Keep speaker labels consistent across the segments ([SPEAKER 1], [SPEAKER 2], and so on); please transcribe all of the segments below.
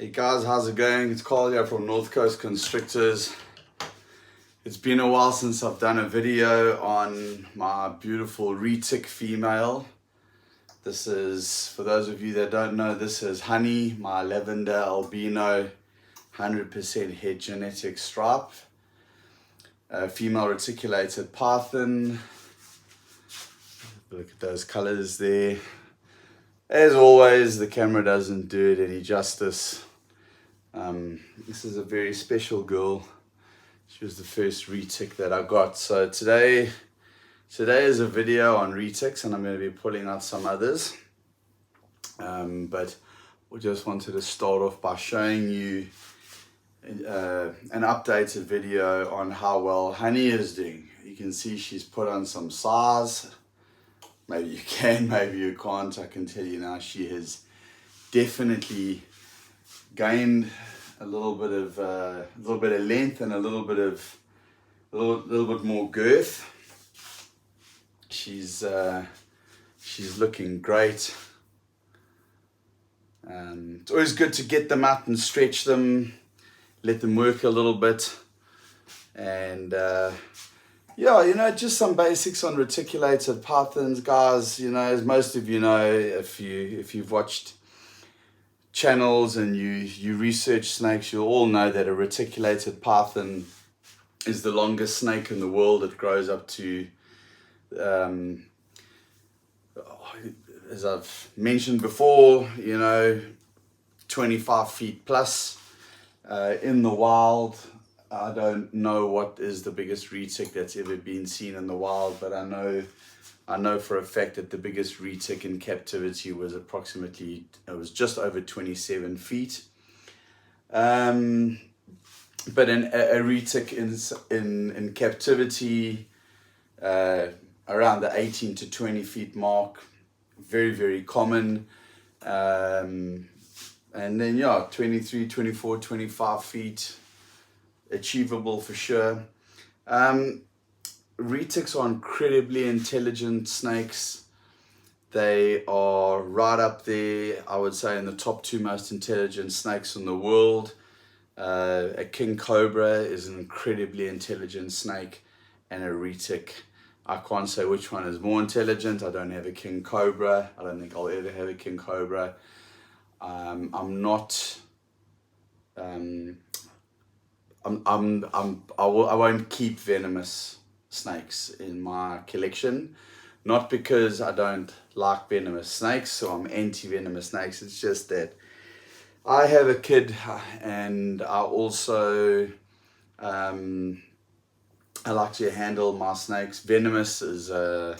[SPEAKER 1] Hey guys, how's it going? It's Carl here from North Coast Constrictors. It's been a while since I've done a video on my beautiful retic female. This is, for those of you that don't know, this is Honey, my lavender albino 100% head genetic stripe. Female reticulated python. Look at those colors there. As always, the camera doesn't do it any justice. This is a very special girl. She was the first retic that I got. So today is a video on retics, and I'm going to be pulling out some others. But we just wanted to start off by showing you an updated video on how well Honey is doing. You can see she's put on some size. Maybe you can, maybe you can't. I can tell you now, she has definitely gained a little bit of length and a little bit more girth. She's looking great. It's always good to get them out and stretch them, let them work a little bit, and yeah, you know, just some basics on reticulated pythons, guys. You know, as most of you know, if you've watched channels and you research snakes, you'll all know that a reticulated python is the longest snake in the world. It grows up to, as I've mentioned before, you know, 25 feet plus in the wild. I don't know what is the biggest retic that's ever been seen in the wild, but I know for a fact that the biggest retic in captivity was just over 27 feet. But a retic in captivity around the 18 to 20 feet mark, very, very common. And then, yeah, 23, 24, 25 feet, achievable for sure. Retics are incredibly intelligent snakes. They are right up there, I would say, in the top 2 most intelligent snakes in the world. A king cobra is an incredibly intelligent snake, and a retic, I can't say which one is more intelligent. I don't have a king cobra. I don't think I'll ever have a king cobra. I won't keep venomous snakes in my collection, not because I don't like venomous snakes or I'm anti-venomous snakes. It's just that I have a kid, and I also I like to handle my snakes. Venomous is I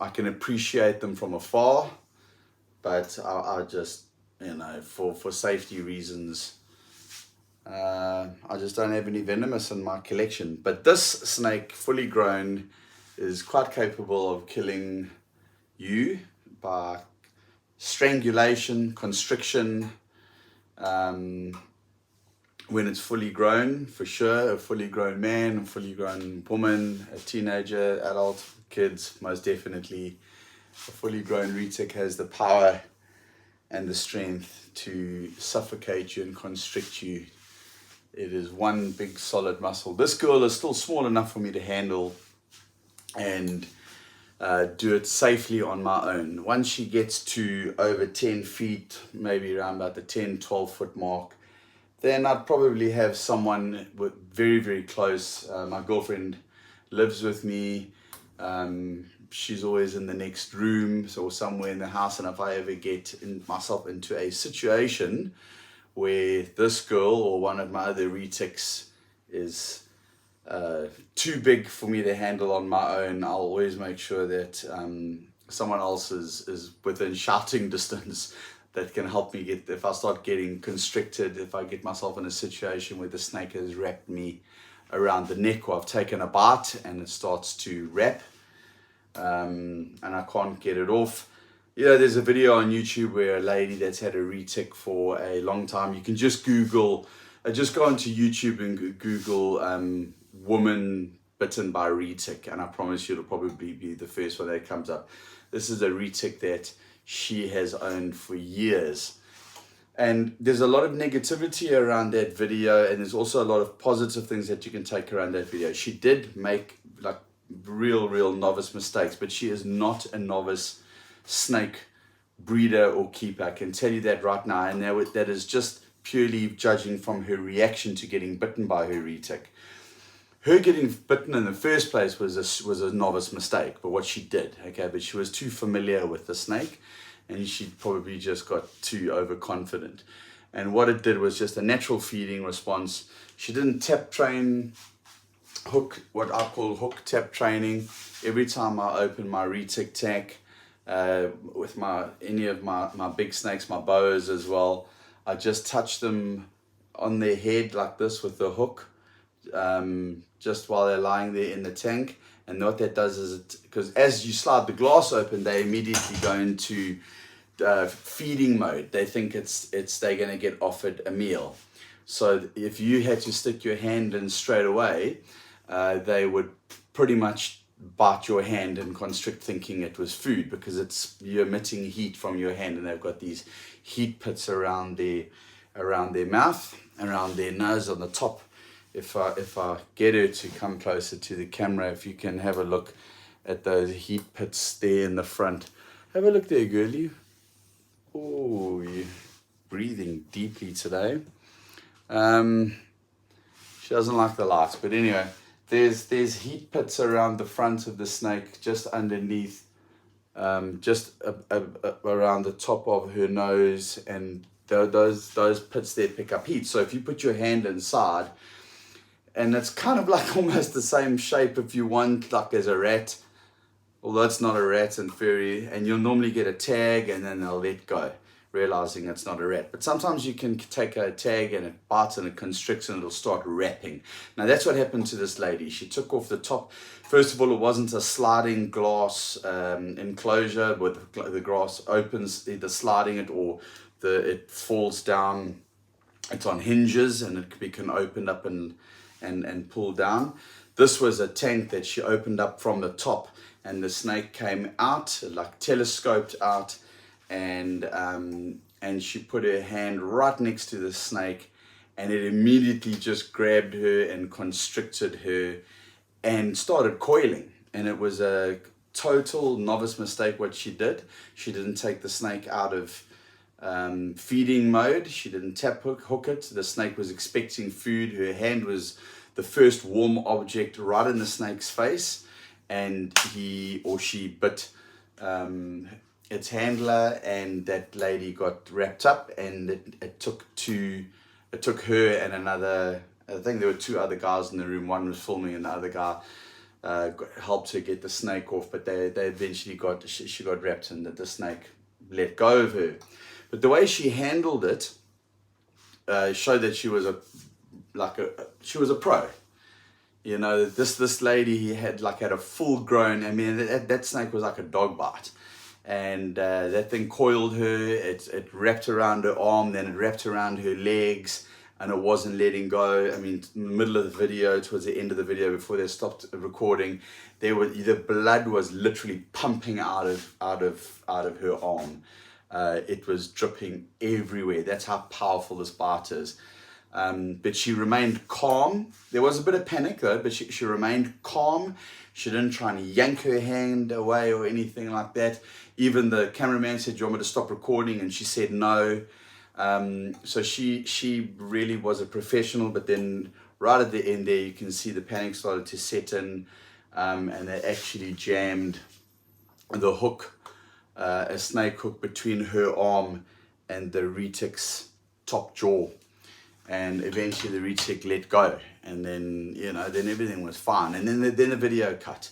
[SPEAKER 1] can appreciate them from afar, but I just, you know, for safety reasons, I just don't have any venomous in my collection. But this snake, fully grown, is quite capable of killing you by strangulation, constriction, when it's fully grown, for sure. A fully grown man, a fully grown woman, a teenager, adult, kids, most definitely. A fully grown retic has the power and the strength to suffocate you and constrict you. It is one big solid muscle. This girl is still small enough for me to handle and do it safely on my own. Once she gets to over 10 feet, maybe around about the 10, 12 foot mark, then I'd probably have someone with very, very close. My girlfriend lives with me. She's always in the next room, so somewhere in the house. And if I ever get myself into a situation where this girl or one of my other retics is too big for me to handle on my own, I'll always make sure that someone else is within shouting distance that can help me get, if I start getting constricted, if I get myself in a situation where the snake has wrapped me around the neck, or I've taken a bite and it starts to wrap, and I can't get it off. You know, there's a video on YouTube where a lady that's had a retic for a long time, you can just Google, just go onto YouTube and Google woman bitten by retic, and I promise you it'll probably be the first one that comes up. This is a retic that she has owned for years. And there's a lot of negativity around that video, and there's also a lot of positive things that you can take around that video. She did make like real novice mistakes, but she is not a novice snake breeder or keeper. I can tell you that right now, and that is just purely judging from her reaction to getting bitten by her retic. Her getting bitten in the first place was a novice mistake, but what she did, okay, but she was too familiar with the snake, and she probably just got too overconfident. And what it did was just a natural feeding response. She didn't tap train, hook, what I call hook tap training. Every time I open my retic tank, with any of my big snakes, my boas as well, I just touch them on their head like this with the hook, just while they're lying there in the tank. And what that does is, because as you slide the glass open, they immediately go into feeding mode. They think they're going to get offered a meal. So if you had to stick your hand in straight away, they would pretty much bite your hand and constrict, thinking it was food, because you're emitting heat from your hand, and they've got these heat pits around their mouth, around their nose, on the top. If I get her to come closer to the camera, if you can have a look at those heat pits there in the front. Have a look there, girlie. Oh, you're breathing deeply today. She doesn't like the lights, but anyway, there's heat pits around the front of the snake, just underneath, just around the top of her nose, and those pits there pick up heat. So if you put your hand inside, and it's kind of like almost the same shape if you want, like as a rat, although it's not a rat in furry, and you'll normally get a tag and then they'll let go, realizing it's not a rat. But sometimes you can take a tag and it bites and it constricts and it'll start wrapping. Now that's what happened to this lady. She took off the top. First of all, it wasn't a sliding glass enclosure where the glass opens, either sliding it or it falls down. It's on hinges, and it can open up and pull down. This was a tank that she opened up from the top, and the snake came out, like telescoped out, and she put her hand right next to the snake, and it immediately just grabbed her and constricted her and started coiling. And it was a total novice mistake what she did. She didn't take the snake out of feeding mode. She didn't tap hook it. The snake was expecting food. Her hand was the first warm object right in the snake's face, and he or she bit its handler, and that lady got wrapped up, and it took her and another, I think there were two other guys in the room. One was filming and the other guy helped her get the snake off, but they eventually she got wrapped, and the snake let go of her. But the way she handled it showed that she was a pro. You know, this lady had a full grown. I mean, that snake was like a dog bite, and that thing coiled her. It wrapped around her arm, then it wrapped around her legs, and it wasn't letting go. I mean, in the middle of the video, towards the end of the video, before they stopped recording, the blood was literally pumping out of her arm. It was dripping everywhere. That's how powerful this bite is. But she remained calm. There was a bit of panic though, but she remained calm. She didn't try and yank her hand away or anything like that. Even the cameraman said, "Do you want me to stop recording?" And she said no. So she really was a professional. But then right at the end there, you can see the panic started to set in, and they actually jammed the hook, a snake hook, between her arm and the retic's top jaw. And eventually the retic let go, and then then everything was fine. And then the video cut.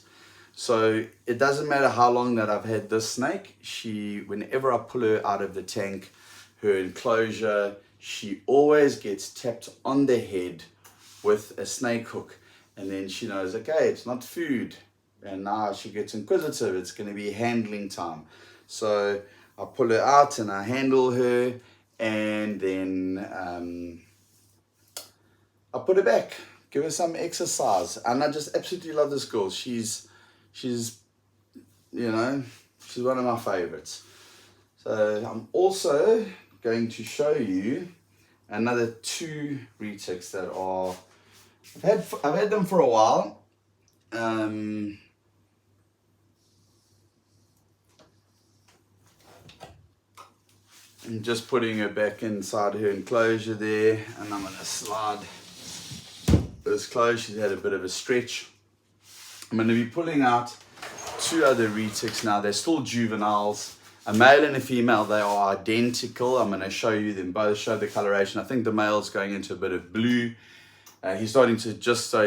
[SPEAKER 1] So it doesn't matter how long that I've had this snake. Whenever I pull her out of the tank, her enclosure, she always gets tapped on the head with a snake hook, and then she knows, okay, it's not food. And now she gets inquisitive. It's going to be handling time. So I pull her out and I handle her, and then I put her back, give her some exercise. And I just absolutely love this girl. She's one of my favorites. So I'm also going to show you another 2 retics that are, I've had them for a while. And just putting her back inside her enclosure there, and I'm going to slide this closed. She's had a bit of a stretch. I'm going to be pulling out 2 other retics now. They're still juveniles, a male and a female. They are identical. I'm going to show you them both, show the coloration. I think the male's going into a bit of blue. He's starting to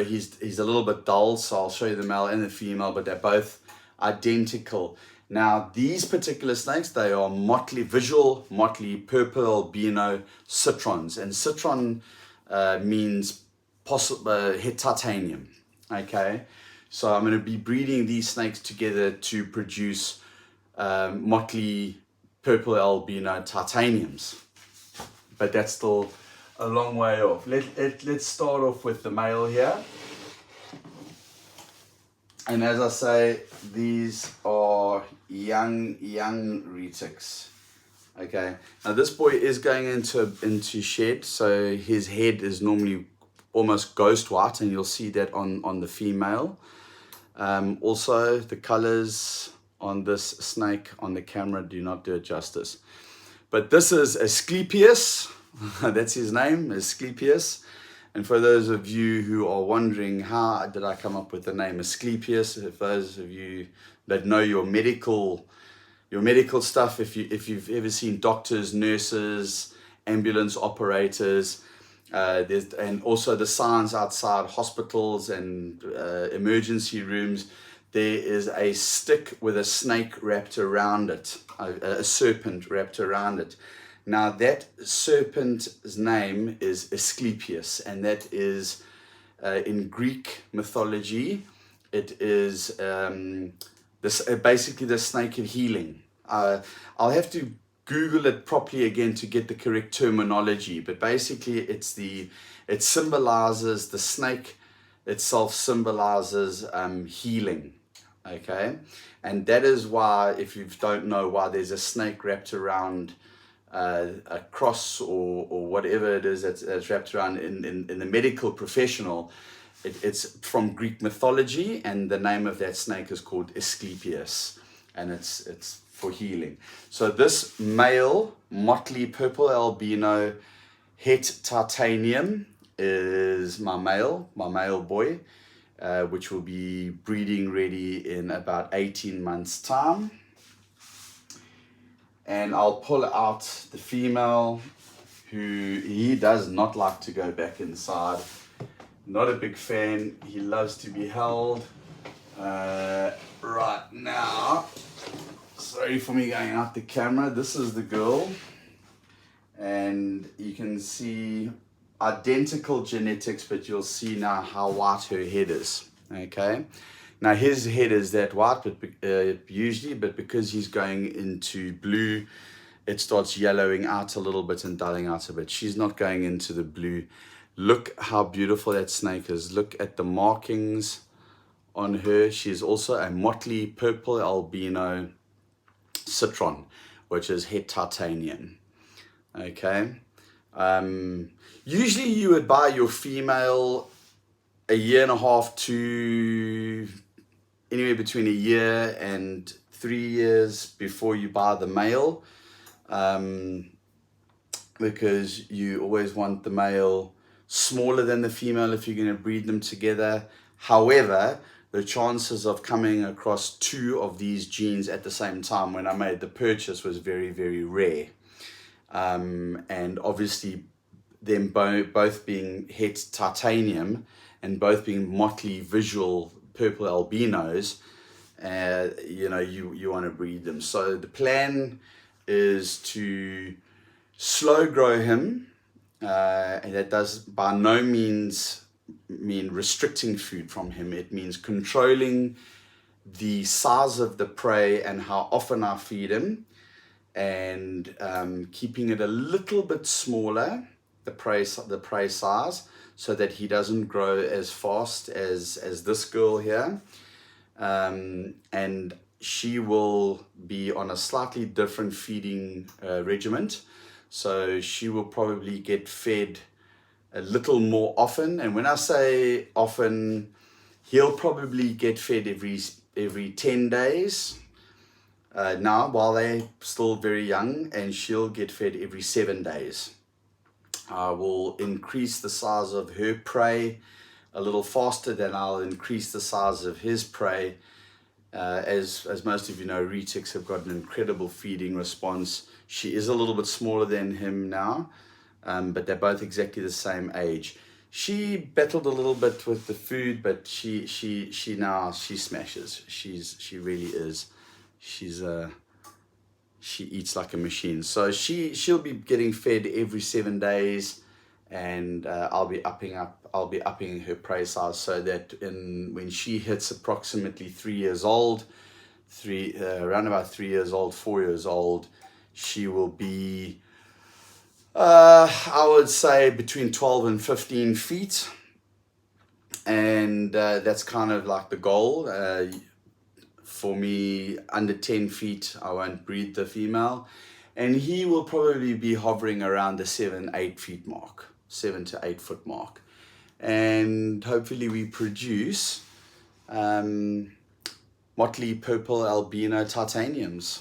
[SPEAKER 1] he's a little bit dull, so I'll show you the male and the female, but they're both identical. Now, these particular snakes, they are visual motley purple albino citrons, and citron means titanium. Okay, so I'm going to be breeding these snakes together to produce motley purple albino titaniums, but that's still a long way off. Let's start off with the male here. And as I say, these are young retics. Okay, now this boy is going into shed, so his head is normally almost ghost white, and you'll see that on the female. Also, the colors on this snake on the camera do not do it justice. But this is Asclepius. That's his name, Asclepius. And for those of you who are wondering how did I come up with the name Asclepius, if those of you that know your medical stuff, if you've ever seen doctors, nurses, ambulance operators, and also the signs outside hospitals and emergency rooms, there is a stick with a snake wrapped around it, a serpent wrapped around it. Now that serpent's name is Asclepius, and that is in Greek mythology. It is basically the snake of healing. I'll have to Google it properly again to get the correct terminology, but basically it symbolizes, the snake itself symbolizes healing. Okay, and that is why, if you don't know why there's a snake wrapped around a cross or whatever it is that's wrapped around in the medical professional, it's from Greek mythology, and the name of that snake is called Asclepius, and it's for healing. So this male motley purple albino het titanium is my male boy, which will be breeding ready in about 18 months time. And I'll pull out the female, who he does not like to go back inside. Not a big fan. He loves to be held. Right now, sorry for me going out the camera. This is the girl. And you can see identical genetics, but you'll see now how white her head is. Okay. Now his head is that white, but usually, but because he's going into blue, it starts yellowing out a little bit and dulling out a bit. She's not going into the blue. Look how beautiful that snake is. Look at the markings on her. She is also a motley purple albino citron, which is het titanium. Okay. Usually you would buy your female a year and a half to anywhere between a year and 3 years before you buy the male, because you always want the male smaller than the female if you're going to breed them together. However, the chances of coming across 2 of these genes at the same time when I made the purchase was very, very rare. And obviously them both being het titanium and both being motley visual purple albinos, you want to breed them. So the plan is to slow grow him, and that does by no means mean restricting food from him. It means controlling the size of the prey and how often I feed him, and keeping it a little bit smaller, the prey size, so that he doesn't grow as fast as this girl here. And she will be on a slightly different feeding regiment. So she will probably get fed a little more often. And when I say often, he'll probably get fed every 10 days now while they're still very young, and she'll get fed every 7 days. I will increase the size of her prey a little faster than I'll increase the size of his prey. As most of you know, retics have got an incredible feeding response. She is a little bit smaller than him now, but they're both exactly the same age. She battled a little bit with the food, but she now smashes. She really is. She eats like a machine. So she'll be getting fed every 7 days, and I'll be upping her prey size so that when she hits approximately 3 years old, around about 3 years old, 4 years old, she will be I would say between 12 and 15 feet, and that's kind of like the goal. For me, under 10 feet, I won't breed the female, and he will probably be hovering around the 7-8 feet mark, 7 to 8 foot mark, and hopefully we produce motley purple albino titaniums.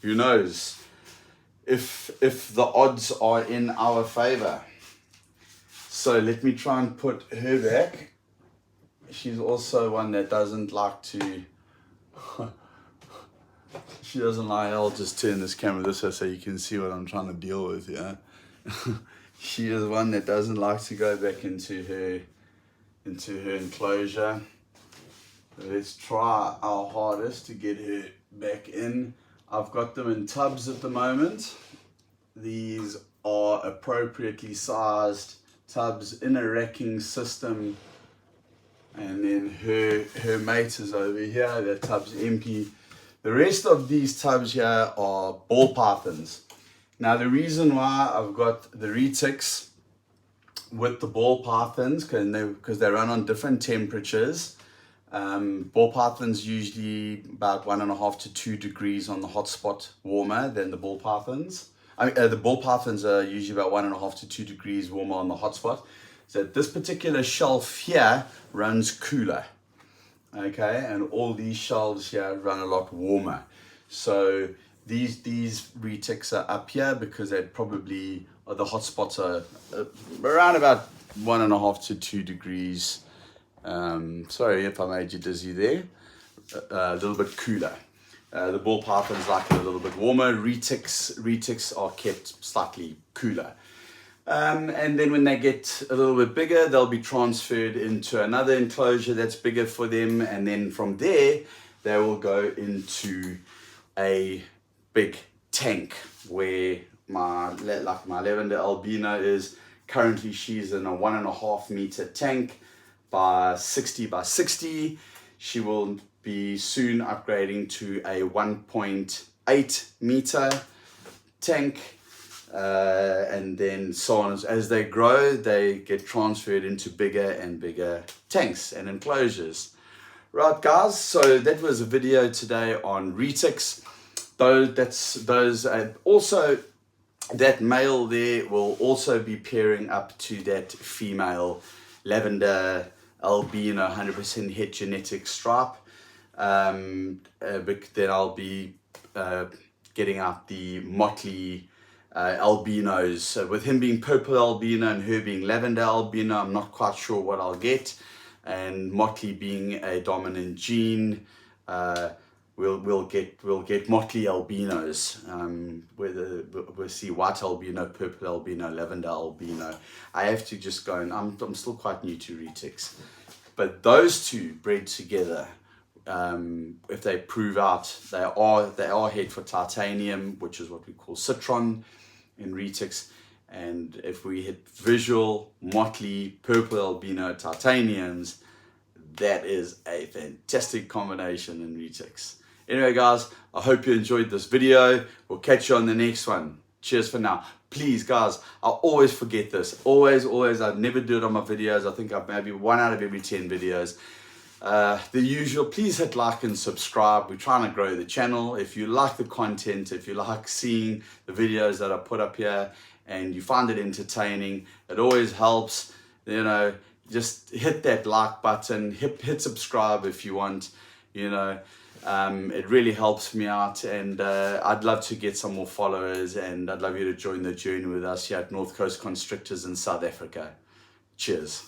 [SPEAKER 1] Who knows? If the odds are in our favor. So let me try and put her back. She's also one that doesn't like to she doesn't like, I'll just turn this camera this way so you can see what I'm trying to deal with, yeah. She is one that doesn't like to go back into her enclosure. Let's try our hardest to get her back in. I've got them in tubs at the moment. These are appropriately sized tubs in a racking system, and then her mate is over here. That tub's empty. The rest of these tubs here are ball pythons. Now the reason why I've got the retics with the ball pythons, because they run on different temperatures. Ball pythons usually about 1.5 to 2 degrees on the hot spot warmer than the ball pythons. The ball pythons are usually about 1.5 to 2 degrees warmer on the hot spot. So this particular shelf here runs cooler. Okay, and all these shelves here run a lot warmer. So these retics are up here because they're probably, the hot spots are around about 1.5 to 2 degrees. Sorry if I made you dizzy there. A little bit cooler. The ball pythons like it a little bit warmer. Retics are kept slightly cooler. And then when they get a little bit bigger, they'll be transferred into another enclosure that's bigger for them. And then from there, they will go into a big tank where my lavender albino is. Currently, she's in a 1.5 meter tank by 60 by 60. She will be soon upgrading to a 1.8 meter tank. And then so on. As they grow, they get transferred into bigger and bigger tanks and enclosures. Right, guys, so that was a video today on retics. Also, that male there will also be pairing up to that female lavender albino 100% het genetic stripe. Then I'll be getting out the motley albinos. So with him being purple albino and her being lavender albino, I'm not quite sure what I'll get. And motley being a dominant gene, we'll get motley albinos. We'll see white albino, purple albino, lavender albino. I have to just go, and I'm still quite new to retics, but those two bred together, if they prove out, they are head for titanium, which is what we call citron in retics. And if we hit visual motley purple albino titaniums, that is a fantastic combination in retics. Anyway, guys, I hope you enjoyed this video. We'll catch you on the next one. Cheers for now. Please, guys, I always forget this. Always, I never do it on my videos. I think I've maybe 1 out of every 10 videos. The usual, please hit like and subscribe. We're trying to grow the channel. If you like the content, if you like seeing the videos that I put up here and you find it entertaining, it always helps, you know, just hit that like button, hit subscribe if you want, you know. It really helps me out, and I'd love to get some more followers, and I'd love you to join the journey with us here at North Coast Constrictors in South Africa. Cheers.